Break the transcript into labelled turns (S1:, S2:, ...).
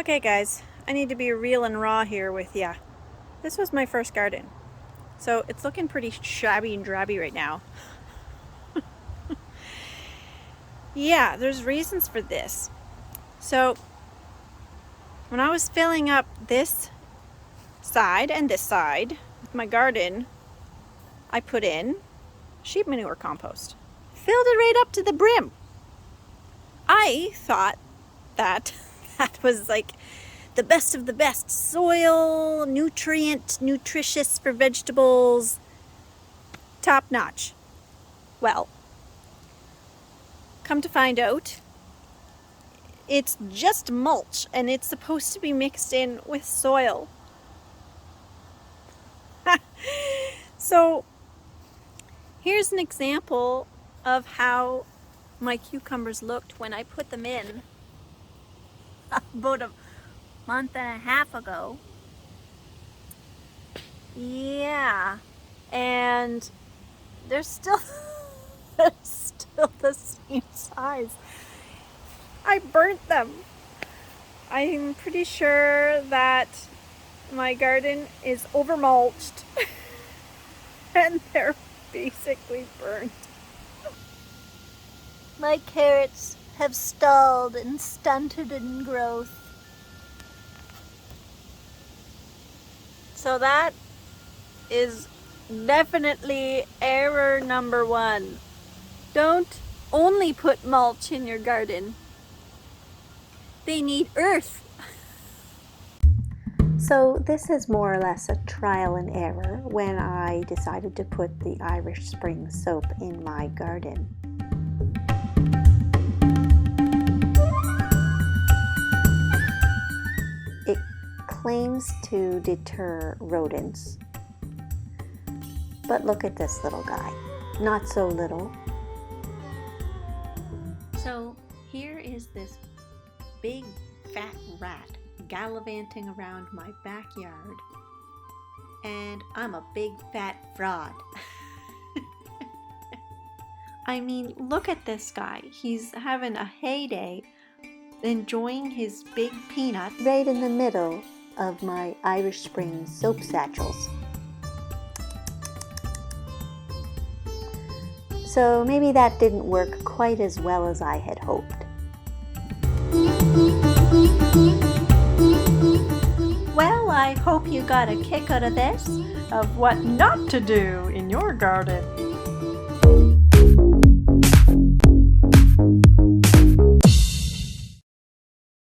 S1: Okay guys, I need to be real and raw here with ya. This was my first garden. So it's looking pretty shabby and drabby right now. Yeah, there's reasons for this. So when I was filling up this side and this side with my garden, I put in sheep manure compost. Filled it right up to the brim. I thought that that was like the best of the best soil, nutritious for vegetables, top notch. Well, come to find out, it's just mulch and it's supposed to be mixed in with soil. So here's an example of how my cucumbers looked when I put them in about a month and a half ago. Yeah, and they're still they're still the same size. I burnt them. I'm pretty sure that my garden is over mulched and they're basically burnt. My carrots have stalled and stunted in growth. So that is definitely error number one. Don't only put mulch in your garden. They need earth. So this is more or less a trial and error when I decided to put the Irish Spring soap in my garden. It claims to deter rodents, but look at this little guy. Not so little. So here is this big fat rat gallivanting around my backyard, and I'm a big fat fraud. I mean, look at this guy. He's having a heyday, enjoying his big peanut right in the middle of my Irish Spring soap satchels. So maybe that didn't work quite as well as I had hoped. Well, I hope you got a kick out of this, of what not to do in your garden.